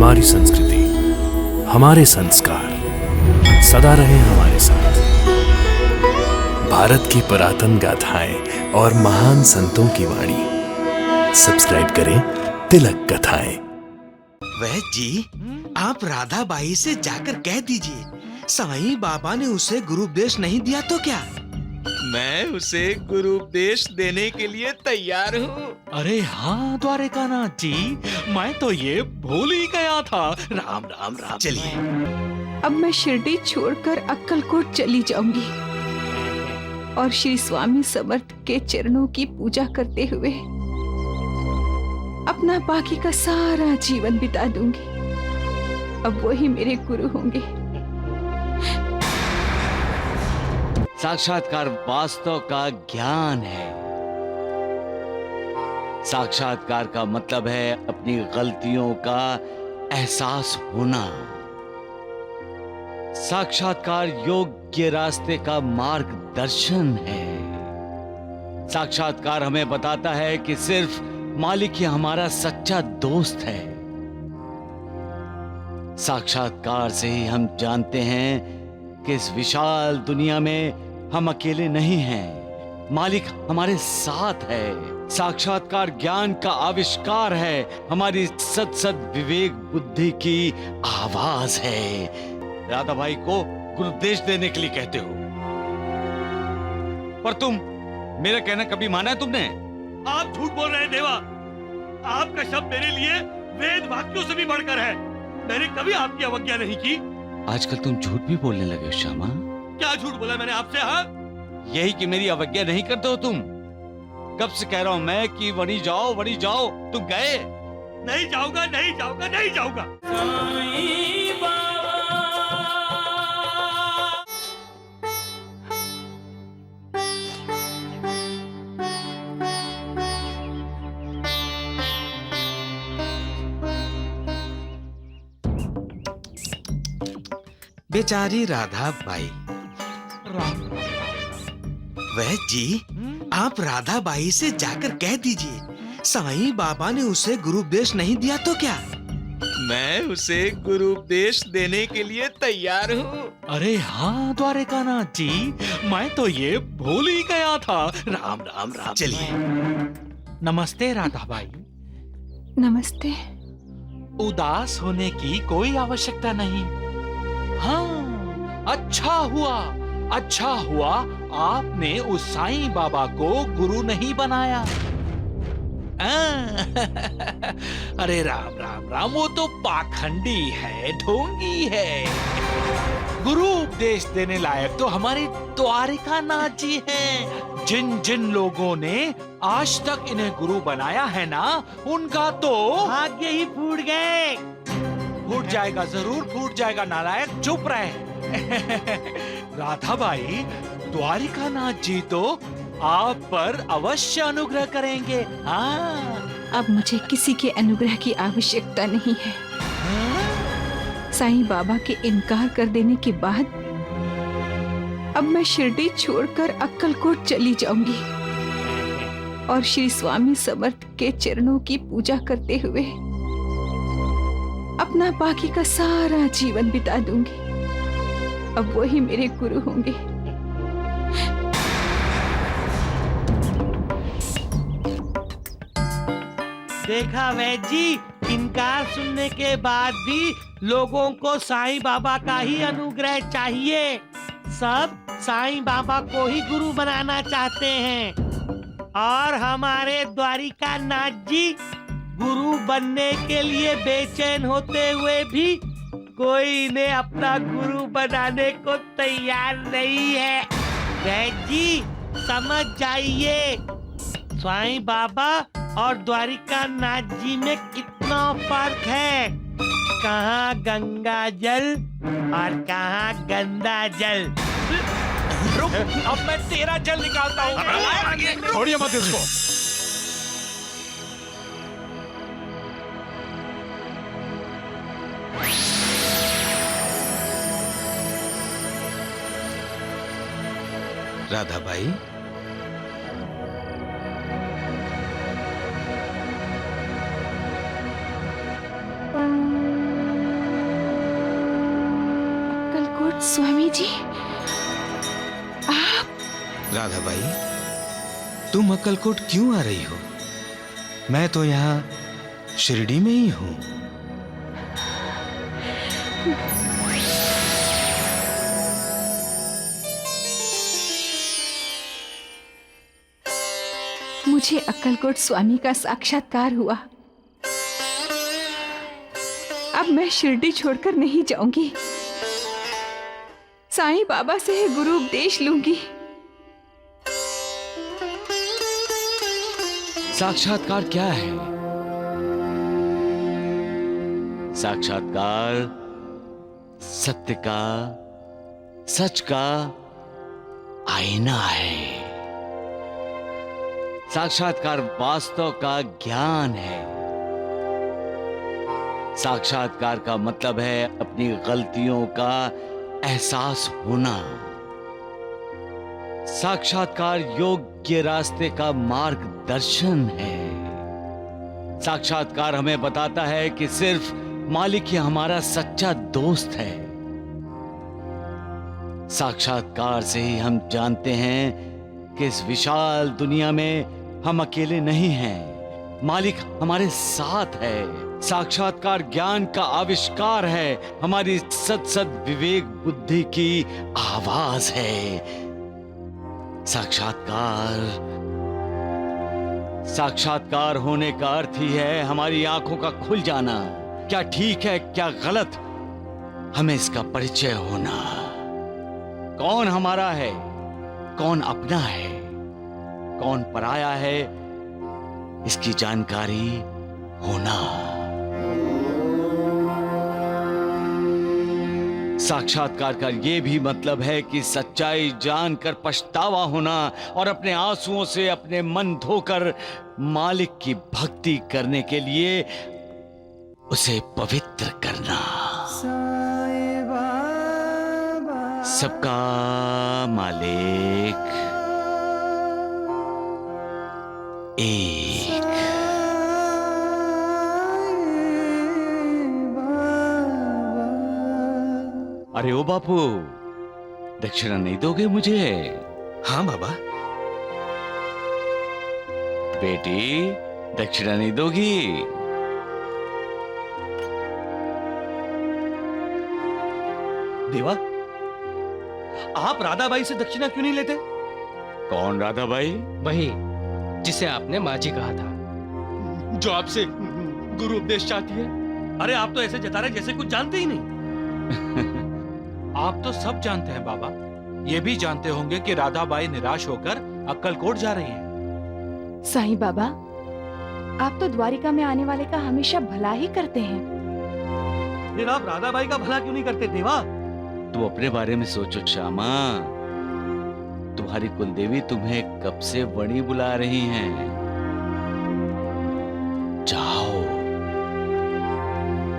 हमारी संस्कृति, हमारे संस्कार सदा रहे हमारे साथ। भारत की पुरातन गाथाएं और महान संतों की वाणी। सब्सक्राइब करें तिलक कथाएं। वह जी, आप राधा बाई से जाकर कह दीजिए, साईं बाबा ने उसे गुरुपदेश नहीं दिया तो क्या? मैं उसे गुरुपदेश देने के लिए तैयार हूँ। अरे हाँ द्वारिकानाथ जी, मैं तो ये भूल ही गया था। राम राम राम। चलिए। अब मैं शिरडी छोड़कर अक्कलकोट चली जाऊंगी और श्री स्वामी समर्थ के चरणों की पूजा करते हुए अपना बाकी का सारा जीवन बिता दूंगी। अब वही मेरे गुरु होंगे। साक्षात्कार वास्तव का ज्ञान है। साक्षात्कार का मतलब है अपनी गलतियों का एहसास होना। साक्षात्कार योग्य रास्ते का मार्गदर्शन है। साक्षात्कार हमें बताता है कि सिर्फ मालिक ही हमारा सच्चा दोस्त है। साक्षात्कार से ही हम जानते हैं कि इस विशाल दुनिया में हम अकेले नहीं हैं, मालिक हमारे साथ है। साक्षात्कार ज्ञान का आविष्कार है, हमारी सत विवेक बुद्धि की आवाज है। राधा भाई को गुरुपदेश देने के लिए कहते हो, पर तुम मेरा कहना कभी माना है तुमने? आप झूठ बोल रहे हैं देवा। आपका शब्द मेरे लिए वेद वाक्यों से भी बढ़कर है। मैंने कभी आपकी अवज्ञा नहीं की। आजकल तुम झूठ भी बोलने लगे हो श्यामा। क्या झूठ बोला मैंने आपसे? हाँ, यही कि मेरी अवज्ञा नहीं करते हो तुम। कब से कह रहा हूं मैं कि वणी जाओ, तुम गए? नहीं जाऊंगा, नहीं जाऊंगा, नहीं जाऊंगा। बेचारी राधा बाई। वह जी, आप राधा बाई से जाकर कह दीजिए, साईं बाबा ने उसे गुरुपदेश नहीं दिया तो क्या? मैं उसे गुरुपदेश देने के लिए तैयार हूँ। अरे हाँ द्वारिकानाथ जी, मैं तो ये भूल ही गया था। राम राम राम। चलिए। नमस्ते राधा भाई। नमस्ते। उदास होने की कोई आवश्यकता नहीं। हाँ, अच्छा हुआ आपने उस साईं बाबा को गुरु नहीं बनाया। अरे राम राम राम, वो तो पाखंडी है, ढोंगी है। गुरु उपदेश देने लायक तो हमारे द्वारिकानाथ जी हैं। जिन जिन लोगों ने आज तक इन्हें गुरु बनाया है ना, उनका तो भाग्य ही फूट गए। फूट जाएगा, जरूर फूट जाएगा नालायक, चुप रहे। राधा बाई, द्वारिकानाथ जी तो आप पर अवश्य अनुग्रह करेंगे। हाँ, अब मुझे किसी के अनुग्रह की आवश्यकता नहीं है। साईं बाबा के इनकार कर देने के बाद अब मैं शिरडी छोड़कर अक्कलकोट चली जाऊंगी और श्री स्वामी समर्थ के चरणों की पूजा करते हुए अपना बाकी का सारा जीवन बिता दूंगी। अब वही मेरे गुरु होंगे। देखा वैद जी, इनकार सुनने के बाद भी लोगों को साईं बाबा का ही अनुग्रह चाहिए। सब साईं बाबा को ही गुरु बनाना चाहते हैं और हमारे द्वारिकानाथ जी गुरु बनने के लिए बेचैन होते हुए भी कोई इन्हें अपना गुरु बनाने को तैयार नहीं है। वैद जी समझ जाइए, साईं बाबा और द्वारिकानाथ जी में कितना फर्क है। कहाँ गंगा जल और कहाँ गंदा जल। रुक, अब मैं तेरा जल निकालता हूँ। छोड़िए मत इसको। राधा बाई, स्वामी जी, आप राधाबाई, तुम अक्कलकोट क्यों आ रही हो? मैं तो यहाँ शिरडी में ही हूँ। मुझे अक्कलकोट स्वामी का साक्षात्कार हुआ। अब मैं शिरडी छोड़कर नहीं जाऊंगी। साईं बाबा से ही गुरु उपदेश लूंगी। साक्षात्कार क्या है? साक्षात्कार सत्य का, सच का आईना है। साक्षात्कार वास्तव का ज्ञान है। साक्षात्कार का मतलब है अपनी गलतियों का एहसास होना। साक्षात्कार योग्य रास्ते का मार्गदर्शन है। साक्षात्कार हमें बताता है कि सिर्फ मालिक ही हमारा सच्चा दोस्त है। साक्षात्कार से ही हम जानते हैं कि इस विशाल दुनिया में हम अकेले नहीं हैं। मालिक हमारे साथ है। साक्षात्कार ज्ञान का आविष्कार है। हमारी सत विवेक बुद्धि की आवाज है। साक्षात्कार होने का अर्थ ही है हमारी आंखों का खुल जाना। क्या ठीक है, क्या गलत, हमें इसका परिचय होना। कौन हमारा है, कौन अपना है, कौन पराया है, इसकी जानकारी होना। साक्षात्कार का यह भी मतलब है कि सच्चाई जानकर पछतावा होना और अपने आंसुओं से अपने मन धोकर मालिक की भक्ति करने के लिए उसे पवित्र करना। सबका मालिक एक। अरे ओ बापू, दक्षिणा नहीं दोगे मुझे? हाँ बाबा। बेटी, दक्षिणा नहीं दोगी? देवा, आप राधाबाई से दक्षिणा क्यों नहीं लेते? कौन राधाबाई? वही जिसे आपने माँ जी कहा था, जो आपसे गुरु उपदेश चाहती है। अरे आप तो ऐसे जता रहे जैसे कुछ जानते ही नहीं। आप तो सब जानते हैं बाबा। ये भी जानते होंगे कि राधाबाई निराश होकर अक्कलकोट जा रही हैं। साईं बाबा, आप तो द्वारिका में आने वाले का हमेशा भला ही करते हैं। फिर आप राधाबाई का भला क्यों नहीं करते देवा? तू अपने बारे में सोचो श्यामा। तुम्हारी कुलदेवी तुम्हें कब से वणी बुला रही हैं। जाओ,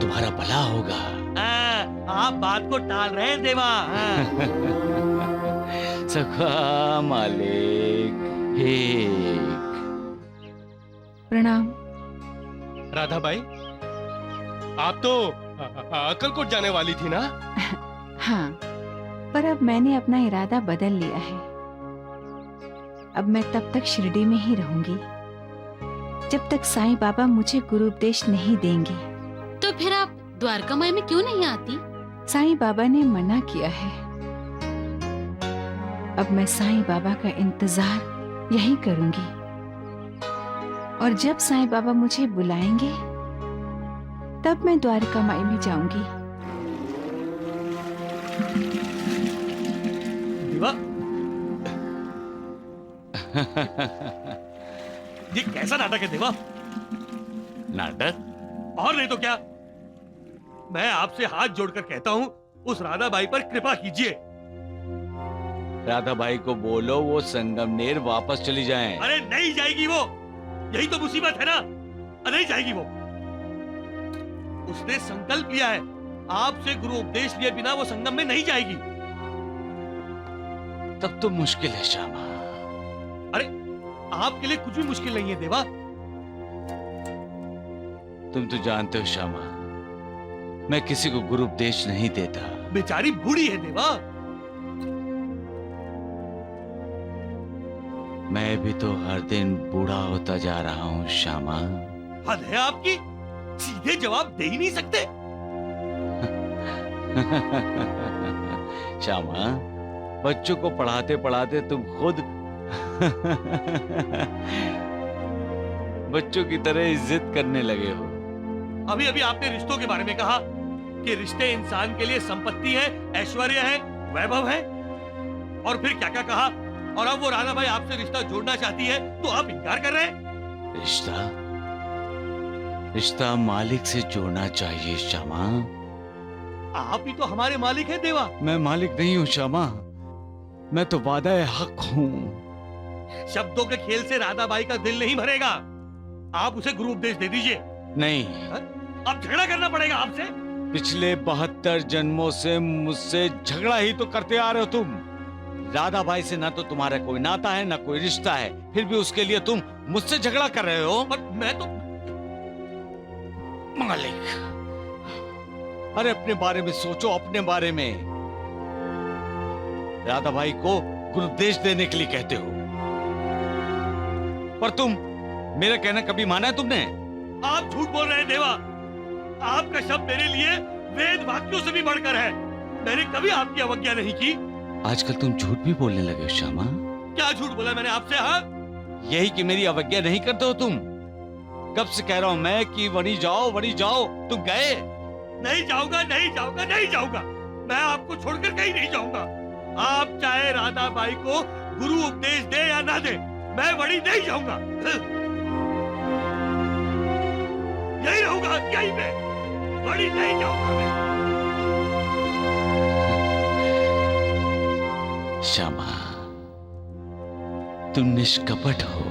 तुम्हारा भला होगा। आप बात को टाल रहे हैं देवा। सखा मालिक एक। प्रणाम। राधाबाई, आप तो अक्कलकोट जाने वाली थी ना? हाँ, पर अब मैंने अपना इरादा बदल लिया है। अब मैं तब तक शिरडी में ही रहूंगी जब तक साईं बाबा मुझे गुरु उपदेश नहीं देंगे। तो फिर आप द्वारका माई में क्यों नहीं आती? साईं बाबा ने मना किया है। अब मैं साईं बाबा का इंतजार यहीं करूंगी, और जब साईं बाबा मुझे बुलाएंगे तब मैं द्वारका माई में जाऊंगी। देवा, ये कैसा नाटक है देवा? नाटक? और नहीं तो क्या। मैं आपसे हाथ जोड़कर कहता हूँ, उस राधाबाई पर कृपा कीजिए। राधाबाई को बोलो वो संगमनेर वापस चली जाएं। अरे नहीं जाएगी वो, यही तो मुसीबत है ना। नहीं जाएगी वो। उसने संकल्प लिया है, आपसे गुरु उपदेश लिए बिना वो संगम में नहीं जाएगी। तब तो मुश्किल है श्यामा। अरे आपके लिए कुछ भी मुश्किल नहीं है देवा। तुम तो जानते हो श्यामा, मैं किसी को गुरु उपदेश नहीं देता। बेचारी बूढ़ी है देवा। मैं भी तो हर दिन बूढ़ा होता जा रहा हूँ श्यामा। हद है आपकी, सीधे जवाब दे ही नहीं सकते। श्यामा, बच्चों को पढ़ाते पढ़ाते तुम खुद बच्चों की तरह जिद करने लगे हो। अभी अभी आपने रिश्तों के बारे में कहा कि रिश्ते इंसान के लिए संपत्ति है, ऐश्वर्य है, वैभव है, और फिर क्या क्या कहा। और अब वो राधा भाई आपसे रिश्ता जोड़ना चाहती है तो आप इनकार कर रहे हैं। रिश्ता मालिक से जोड़ना चाहिए श्यामा। आप ही तो हमारे मालिक हैं देवा। मैं मालिक नहीं हूँ श्यामा, मैं तो वादा हक हूँ। शब्दों के खेल से राधा बाई का दिल नहीं भरेगा। आप उसे गुरु उपदेश दे दीजिए। नहीं, अब झगड़ा करना पड़ेगा आपसे। पिछले 72 जन्मों से मुझसे झगड़ा ही तो करते आ रहे हो तुम। राधा बाई से ना तो तुम्हारा कोई नाता है, ना कोई रिश्ता है, फिर भी उसके लिए तुम मुझसे झगड़ा कर रहे हो। पर मैं तो मालिक, अरे अपने बारे में सोचो, अपने बारे में। राधा भाई को गुरुपदेश देने के लिए कहते हो, पर तुम मेरा कहना कभी माना है तुमने? आप झूठ बोल रहे हैं देवा। आपका शब्द मेरे लिए वेद वाक्यों से भी बढ़कर है। मैंने कभी आपकी अवज्ञा नहीं की। आजकल तुम झूठ भी बोलने लगे हो श्यामा। क्या झूठ बोला मैंने आपसे? हाँ, यही कि मेरी अवज्ञा नहीं करते हो तुम। कब से कह रहा हूं मैं कि वनी जाओ, वनी जाओ, तुम गए? नहीं जाऊंगा, नहीं जाऊंगा, नहीं जाऊंगा। मैं आपको छोड़कर कहीं नहीं जाऊंगा। आप चाहे राधा बाई को गुरु उपदेश दे या ना दे, मैं वड़ी नहीं जाऊंगा। यही रहूंगा, यही पे वड़ी नहीं जाऊंगा मैं। श्यामा, तुम निष्कपट हो,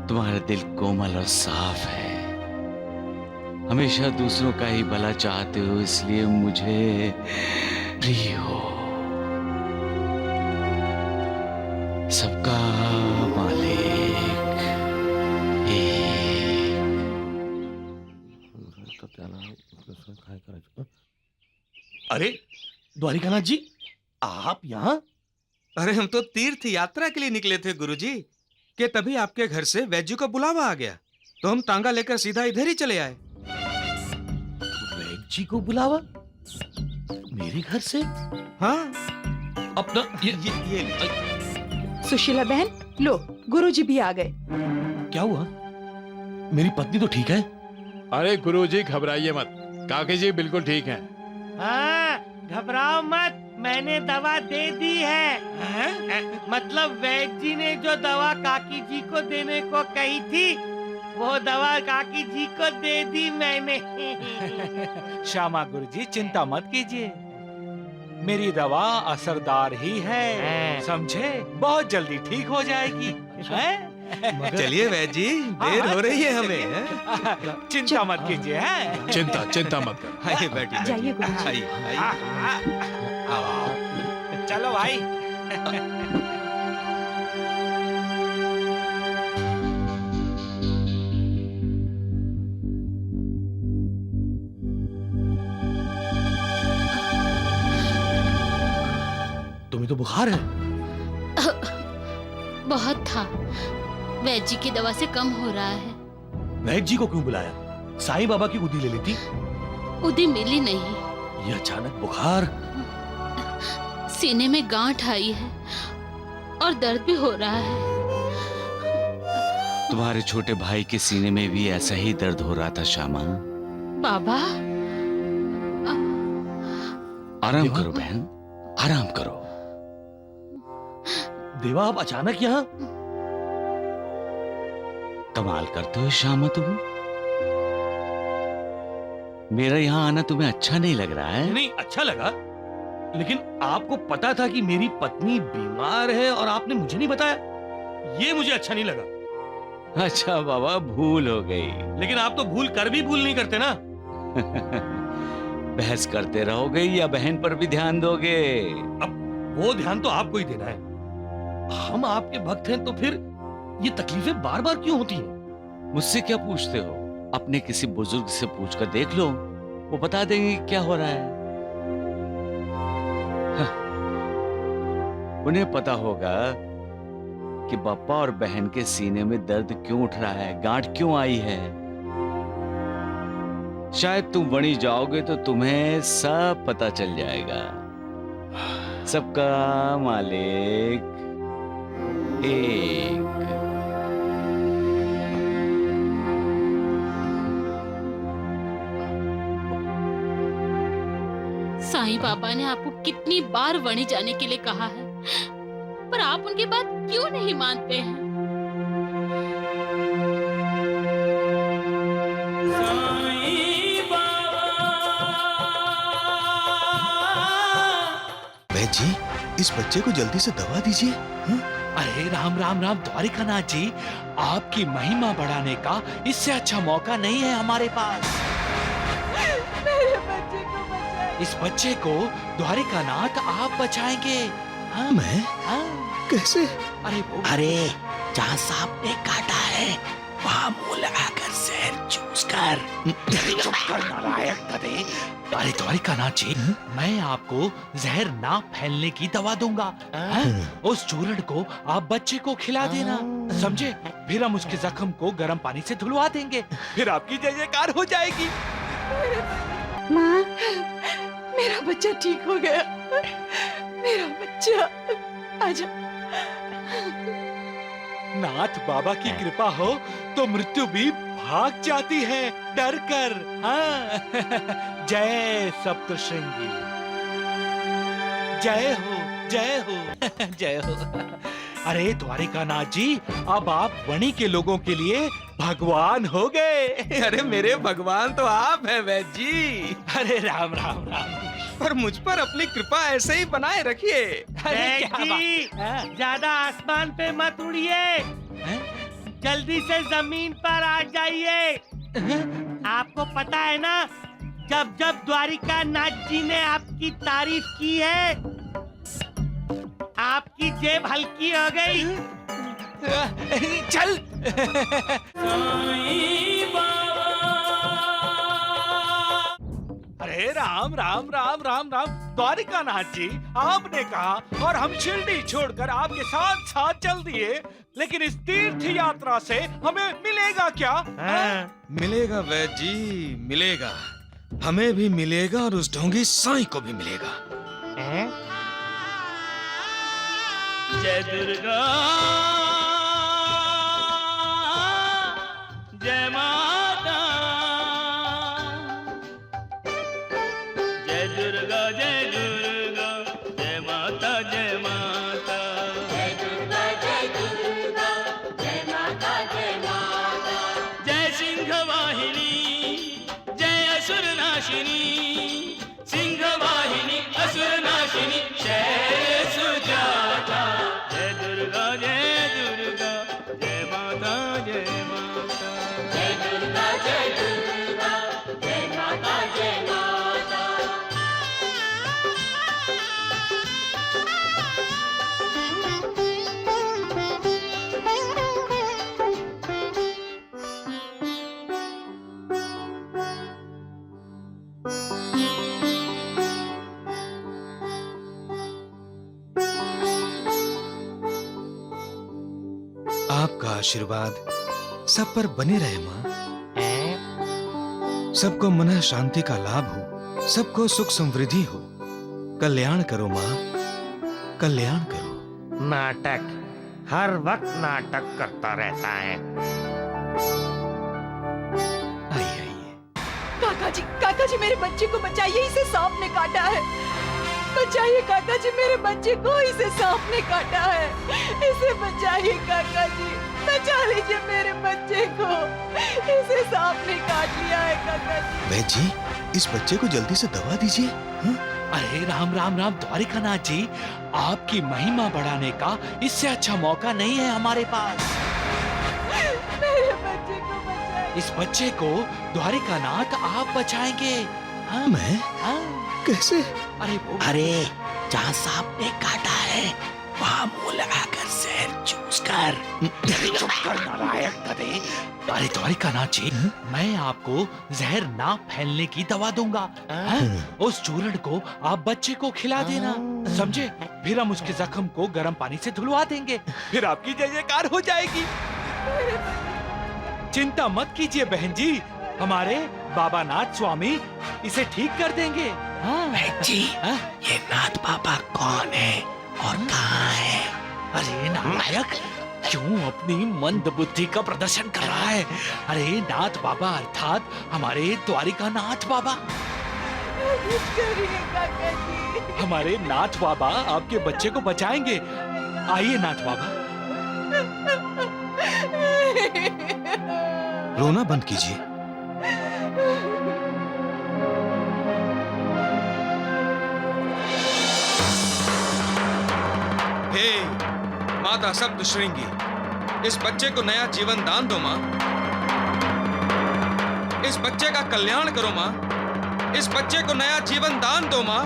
तुम्हारा दिल कोमल और साफ है, हमेशा दूसरों का ही भला चाहते हो, इसलिए मुझे प्रिय हो। सबका मालिक अरे द्वारिकानाथ जी, आप यहाँ? अरे हम तो तीर्थ यात्रा के लिए निकले थे गुरुजी, कि तभी आपके घर से वैद्य जी का बुलावा आ गया, तो हम तांगा लेकर सीधा इधर ही चले आए। वैद्य जी को बुलावा मेरे घर से? हाँ, अपना ये सुशीला बहन, लो गुरुजी भी आ गए। क्या हुआ? मेरी पत्नी तो ठीक है? अरे गुरुजी घबराइए मत, काकी जी बिल्कुल ठीक हैं। हाँ, घबराओ मत, मैंने दवा दे दी है। मतलब वैद्य जी ने जो दवा काकी जी को देने को कही थी, वो दवा काकी जी को दे दी मैंने। श्यामा गुरुजी चिंता मत कीजिए, मेरी दवा असरदार ही है, समझे? बहुत जल्दी ठीक हो जाएगी। हैं? चलिए वैद्य जी, देर हो रही है हमें। हैं? चिंता मत कीजिए। हैं? चिंता मत कर। आइए बैठिए, जाइए गुरुजी। आइए, आइए। आओ, चलो भाई। तुम्हें तो बुखार है। बहुत था, वैद्य जी की दवा से कम हो रहा है। वैद्य जी को क्यों बुलाया? साईं बाबा की उदी ले लेती। उदी मिली नहीं। ये अचानक बुखार। सीने में गांठ आई है और दर्द भी हो रहा है। तुम्हारे छोटे भाई के सीने में भी ऐसा ही दर्द हो रहा था श्यामा। बाबा, आराम करो बहन, आराम करो। देवा, आप अचानक यहाँ? कमाल करते हो श्यामा तुम। मेरा यहाँ आना तुम्हें अच्छा नहीं लग रहा है? नहीं, अच्छा लगा, लेकिन आपको पता था कि मेरी पत्नी बीमार है और आपने मुझे नहीं बताया, ये मुझे अच्छा नहीं लगा। अच्छा बाबा, भूल हो गई। लेकिन आप तो भूल कर भी भूल नहीं करते ना। बहस करते रहोगे या बहन पर भी ध्यान दोगे? अब वो ध्यान तो आपको ही देना है। हम आपके भक्त हैं तो फिर ये तकलीफें बार बार क्यों होती हैं? मुझसे क्या पूछते हो? अपने किसी बुजुर्ग से पूछकर देख लो, वो बता देंगे क्या हो रहा है। उन्हें पता होगा कि पापा और बहन के सीने में दर्द क्यों उठ रहा है, गांठ क्यों आई है। शायद तुम वणी जाओगे तो तुम्हें सब पता चल जाएगा। सबका मालिक एक। साईं बाबा ने आपको कितनी बार वणी जाने के लिए कहा है, पर आप उनकी बात क्यों नहीं मानते हैं? वैद्य जी, इस बच्चे को जल्दी से दवा दीजिए। अरे राम राम राम द्वारिकानाथ जी, आपकी महिमा बढ़ाने का इससे अच्छा मौका नहीं है हमारे पास। मेरे बच्चे को बचाइए। इस बच्चे को द्वारिकानाथ आप बचाएंगे। हाँ? मैं? हाँ? कैसे? अरे वो अरे, जहाँ सांप ने काटा है वहाँ मुंह लगाकर जहर चूस कर। चुप कर नालायक गधे। अरे द्वारिकानाथ जी, मैं आपको जहर ना फैलने की दवा दूंगा। हाँ? उस चूर्ण को आप बच्चे को खिला देना, समझे? फिर हम उसके जख्म को गर्म पानी से धुलवा देंगे, फिर आपकी जय जयकार हो जाएगी। माँ, मेरा बच्चा ठीक हो गया। मेरा बच्चा, आजा। नाथ बाबा की कृपा हो तो मृत्यु भी भाग जाती है डर कर। हाँ? जय सप्तशृंगी, जय हो, जय हो, जय हो। अरे द्वारिकानाथ जी, अब आप वणी के लोगों के लिए भगवान हो गए। अरे मेरे भगवान तो आप हैं वैद्य जी। अरे राम राम राम। पर मुझ पर अपनी कृपा ऐसे ही बनाए रखिए। अरे क्या जी, बात- हाँ? ज्यादा आसमान पे मत उड़िए, हैं? जल्दी से जमीन पर आ जाइए। आपको पता है ना, जब जब द्वारिका नाथ जी ने आपकी तारीफ की है, आपकी जेब हल्की हो गई। चल। अरे राम राम राम राम राम। द्वारिकानाथ जी, आपने कहा और हम शिरडी छोड़कर आपके साथ साथ चल दिए, लेकिन इस तीर्थ यात्रा से हमें मिलेगा क्या? मिलेगा वैद्य जी, मिलेगा। हमें भी मिलेगा और उस ढोंगी साईं को भी मिलेगा। जय दुर्गा, जय माता, जय दुर्गा, जय दुर्गा, जय माता, जय माता, जय दुर्गा, जय दुर्गा, जय माता, जय माता, जय सिंह वाहिनी, जय असुर नाशिनी, सिंह वाहिनी, असुर नाशिनी, शैल सुजाता, जय दुर्गा, जय दुर्गा, जय माता, जय माता, जय दुर्गा, जय दुर्गा, जय माता, जय माता। आपका आशीर्वाद सब पर बने रहे माँ। सबको मन शांति का लाभ हो, सबको सुख समृद्धि हो। कल्याण करो माँ, कल्याण करो। नाटक, हर वक्त नाटक करता रहता है। आइए आइए। काका जी मेरे बच्चे को बचाइए, इसे सांप ने काटा है। बचाइए काका जी, मेरे बच्चे को, इसे सांप ने काटा है। इसे बचाइए काका जी, बचा लीजिए मेरे बच्चे को, इसे सांप ने काट लिया है काका जी। वैद्य जी, इस बच्चे को जल्दी से दवा दीजिए। अरे राम राम राम द्वारिकानाथ जी, आपकी महिमा बढ़ाने का इससे अच्छा मौका नहीं है हमारे पास। मेरे बच्चे को बचाइए। इस बच्चे को द्वारिकानाथ आप बचाएंगे। हाँ? मैं? हाँ? कैसे? अरे वो अरे, जहाँ सांप ने काटा है वहां मोल आकर जहर चूस कर। चुप कर नालायक गधे। अरे द्वारिकानाथ जी, मैं आपको जहर ना फैलने की दवा दूंगा। उस चूर्ण को आप बच्चे को खिला देना, समझे? फिर हम उसके जख्म को गर्म पानी से धुलवा देंगे, फिर आपकी जय जयकार हो जाएगी। चिंता मत कीजिए बहन जी, हमारे बाबा नाथ स्वामी इसे ठीक कर देंगे। बहन जी, ये नाथ बाबा कौन है और कहाँ है? अरे नालायक, क्यों अपनी मंद बुद्धि का प्रदर्शन कर रहा है? अरे नाथ बाबा अर्थात हमारे द्वारिका नाथ बाबा। हमारे नाथ बाबा आपके बच्चे को बचाएंगे। आइए नाथ बाबा। रोना बंद कीजिए। हे माता सप्त श्रृंगी, इस बच्चे को नया जीवन दान दो माँ। इस बच्चे का कल्याण करो माँ। इस बच्चे को नया जीवन दान दो माँ।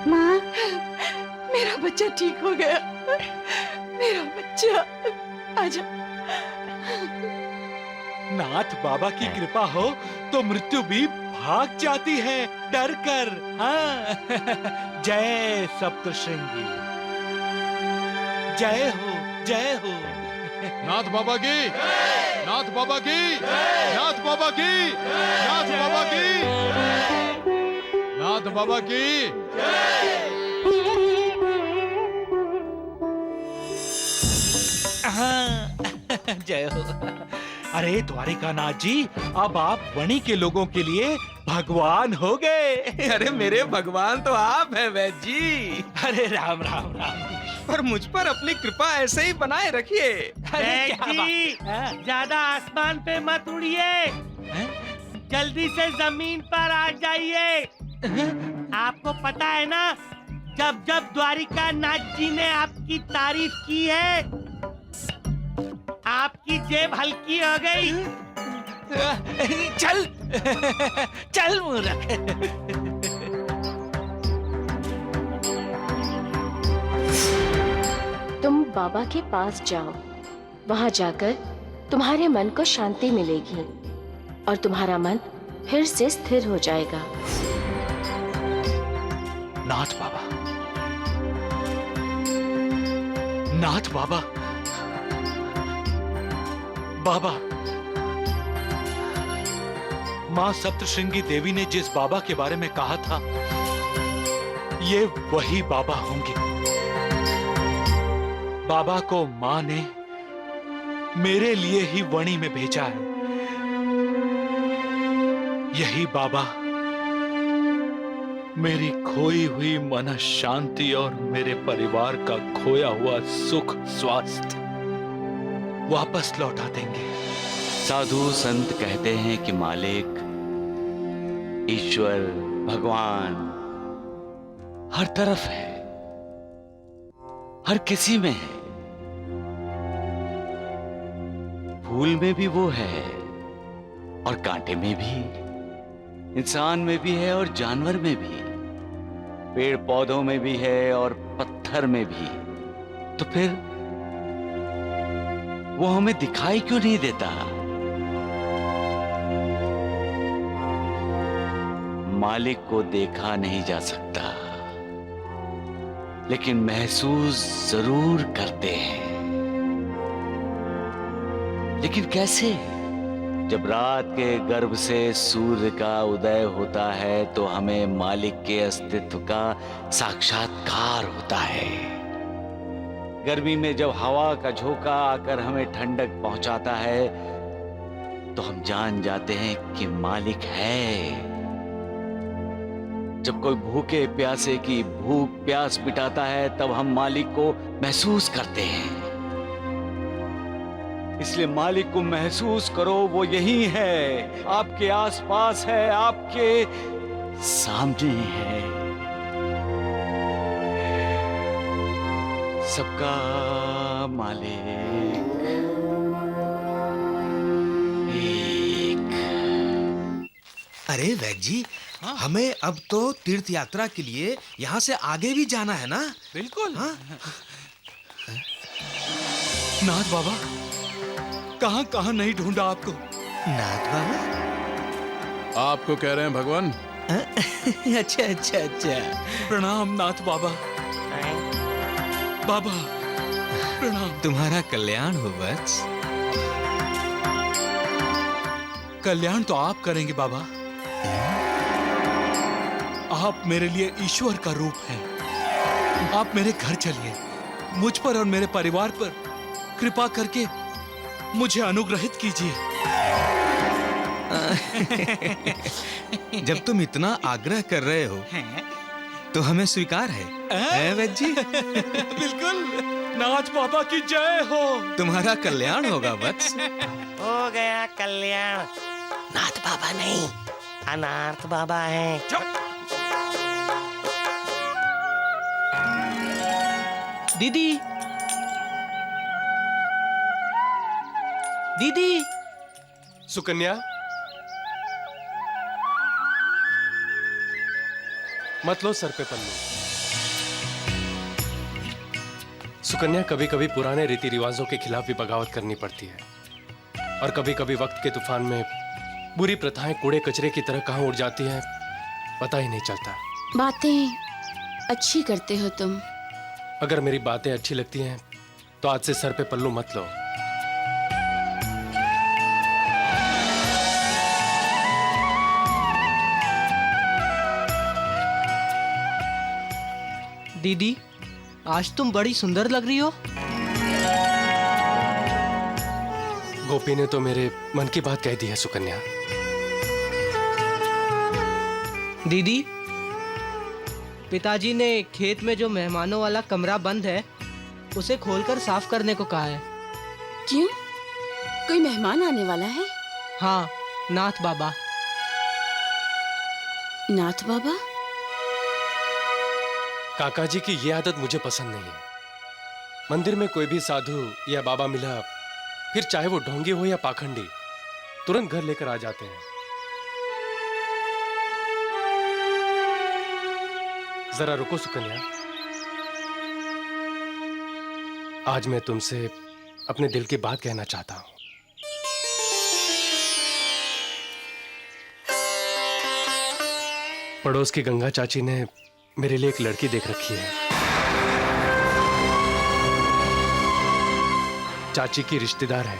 माँ, मेरा बच्चा ठीक हो गया। मेरा बच्चा, आजा। नाथ बाबा की कृपा हो तो मृत्यु भी भाग जाती है डर कर। हाँ। जय सप्तशृंगी, जय हो, जय हो। नाथ बाबा की, नाथ बाबा की, नाथ बाबा की, नाथ बाबा की, नाथ बाबा की। हाँ। जय हो। अरे द्वारिकानाथ जी, अब आप वणी के लोगों के लिए भगवान हो गए। अरे मेरे भगवान तो आप हैं वैद्य जी। अरे राम राम राम। पर मुझ पर अपनी कृपा ऐसे ही बनाए रखिए। अरे क्या जी, बात। ज्यादा आसमान पे मत उड़िए, जल्दी से जमीन पर आ जाइए। आपको पता है ना, जब जब द्वारिका नाथ जी ने आपकी तारीफ की है, आपकी जेब हल्की हो गई। चल चल मूर्ख। तुम बाबा के पास जाओ, वहां जाकर तुम्हारे मन को शांति मिलेगी और तुम्हारा मन फिर से स्थिर हो जाएगा। नाथ बाबा, नाथ बाबा, बाबा, मां सप्तशृंगी देवी ने जिस बाबा के बारे में कहा था, ये वही बाबा होंगे। बाबा को मां ने मेरे लिए ही वणी में भेजा है। यही बाबा मेरी खोई हुई मन शांति और मेरे परिवार का खोया हुआ सुख स्वास्थ्य वापस लौटा देंगे। साधु संत कहते हैं कि मालिक, ईश्वर, भगवान हर तरफ है, हर किसी में है। फूल में भी वो है और कांटे में भी, इंसान में भी है और जानवर में भी, पेड़ पौधों में भी है और पत्थर में भी। तो फिर वो हमें दिखाई क्यों नहीं देता? मालिक को देखा नहीं जा सकता, लेकिन महसूस जरूर करते हैं। लेकिन कैसे? जब रात के गर्भ से सूर्य का उदय होता है तो हमें मालिक के अस्तित्व का साक्षात्कार होता है। गर्मी में जब हवा का झोंका आकर हमें ठंडक पहुंचाता है तो हम जान जाते हैं कि मालिक है। जब कोई भूखे प्यासे की भूख प्यास मिटाता है तब हम मालिक को महसूस करते हैं। इसलिए मालिक को महसूस करो, वो यही है, आपके आसपास है, आपके सामने है। सबका मालिक एक। अरे वैद्य जी, हमें अब तो तीर्थ यात्रा के लिए यहाँ से आगे भी जाना है ना? बिल्कुल। हाँ? नाथ बाबा, कहाँ कहाँ नहीं ढूंढा आपको। नाथ बाबा? आपको कह रहे हैं भगवान। अच्छा अच्छा अच्छा। प्रणाम नाथ बाबा। बाबा प्रणाम। तुम्हारा कल्याण हो वत्स। कल्याण तो आप करेंगे बाबा। आप मेरे लिए ईश्वर का रूप हैं। आप मेरे घर चलिए, मुझ पर और मेरे परिवार पर कृपा करके मुझे अनुग्रहित कीजिए। जब तुम इतना आग्रह कर रहे हो तो हमें स्वीकार है, वैद्य जी? बिल्कुल। नाथ बाबा की जय हो। तुम्हारा कल्याण होगा वत्स। हो गया कल्याण। नाथ बाबा नहीं, अनाथ बाबा हैं। दीदी, दीदी। सुकन्या, मत लो सर पे पन्नू। सुकन्या, कभी कभी पुराने रीति रिवाजों के खिलाफ भी बगावत करनी पड़ती है और कभी कभी वक्त के तूफान में बुरी प्रथाएं कूड़े कचरे की तरह कहां उड़ जाती हैं, पता ही नहीं चलता। बातें अच्छी करते हो तुम। अगर मेरी बातें अच्छी लगती हैं तो आज से सर पे पल्लू मत लो। दीदी, आज तुम बड़ी सुंदर लग रही हो। गोपी ने तो मेरे मन की बात कह दी है सुकन्या। दीदी, पिताजी ने खेत में जो मेहमानों वाला कमरा बंद है उसे खोलकर साफ करने को कहा है। क्यों? कोई मेहमान आने वाला है? हाँ, नाथ बाबा। नाथ बाबा? काका जी की ये आदत मुझे पसंद नहीं है। मंदिर में कोई भी साधु या बाबा मिला, फिर चाहे वो ढोंगी हो या पाखंडी, तुरंत घर लेकर आ जाते हैं। जरा रुको सुकन्या, आज मैं तुमसे अपने दिल की बात कहना चाहता हूं। पड़ोस की गंगा चाची ने मेरे लिए एक लड़की देख रखी है। चाची की रिश्तेदार है।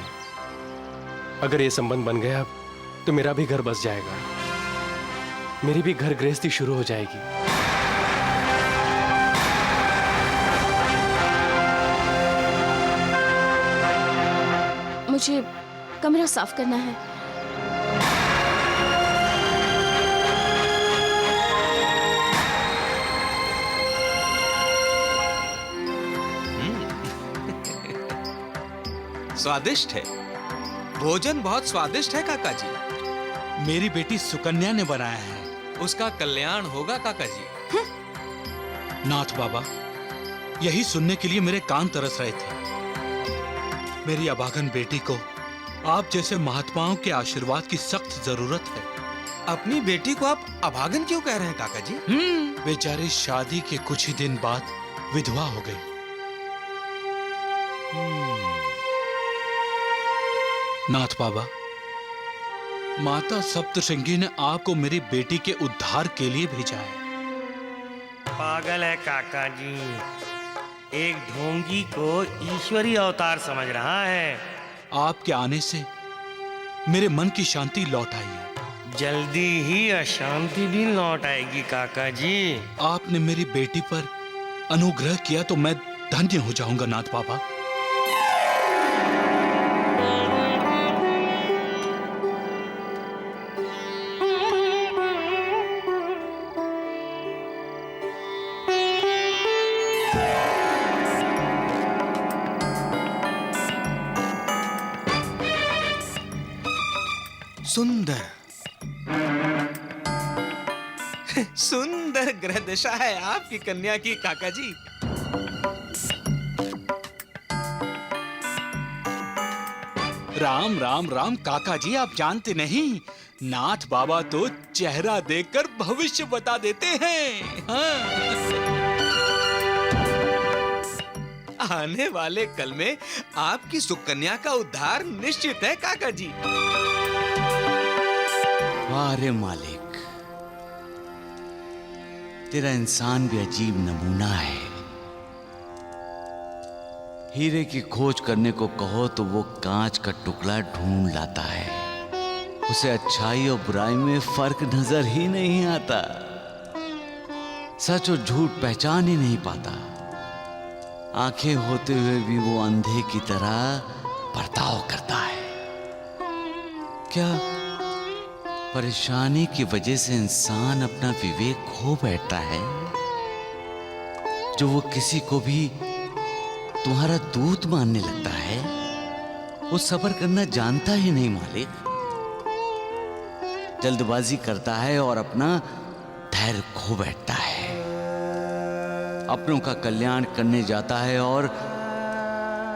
अगर ये संबंध बन गया तो मेरा भी घर बस जाएगा, मेरी भी घर गृहस्थी शुरू हो जाएगी। मुझे कमरा साफ करना है। स्वादिष्ट है, भोजन बहुत स्वादिष्ट है काका जी। मेरी बेटी सुकन्या ने बनाया है। उसका कल्याण होगा काका जी। नाथ बाबा, यही सुनने के लिए मेरे कान तरस रहे थे। मेरी अभागन बेटी को आप जैसे महात्माओं के आशीर्वाद की सख्त जरूरत है। अपनी बेटी को आप अभागन क्यों कह रहे हैं काका जी? बेचारी शादी के कुछ ही दिन बाद विधवा हो गई। नाथ बाबा, माता सप्तशृंगी ने आपको मेरी बेटी के उद्धार के लिए भेजा है। पागल है काका जी, एक ढोंगी को ईश्वरीय अवतार समझ रहा है। आपके आने से मेरे मन की शांति लौट आई है। जल्दी ही अशांति भी लौट आएगी काका जी। आपने मेरी बेटी पर अनुग्रह किया तो मैं धन्य हो जाऊंगा नाथ बाबा। सुंदर सुंदर ग्रह दशा है आपकी कन्या की काका जी। राम राम राम काका जी, आप जानते नहीं, नाथ बाबा तो चेहरा देखकर भविष्य बता देते हैं। हाँ। आने वाले कल में आपकी सुकन्या का उद्धार निश्चित है काका जी। वाह रे मालिक, तेरा इंसान भी अजीब नमूना है। हीरे की खोज करने को कहो तो वो कांच का टुकड़ा ढूंढ लाता है। उसे अच्छाई और बुराई में फर्क नजर ही नहीं आता। सच और झूठ पहचान ही नहीं पाता। आंखें होते हुए भी वो अंधे की तरह बर्ताव करता है। क्या परेशानी की वजह से इंसान अपना विवेक खो बैठता है, जो वो किसी को भी तुम्हारा दूत मानने लगता है? वो सब्र करना जानता ही नहीं मालिक। जल्दबाजी करता है और अपना धैर्य खो बैठता है। अपनों का कल्याण करने जाता है और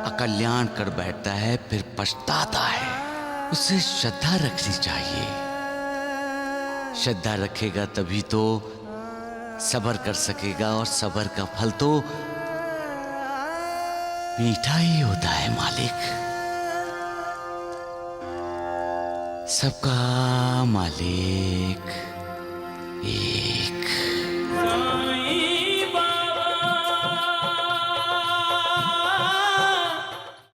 अकल्याण कर बैठता है, फिर पछताता है। उसे श्रद्धा रखनी चाहिए। श्रद्धा रखेगा तभी तो सब्र कर सकेगा, और सब्र का फल तो मीठा ही होता है मालिक। सबका मालिक एक।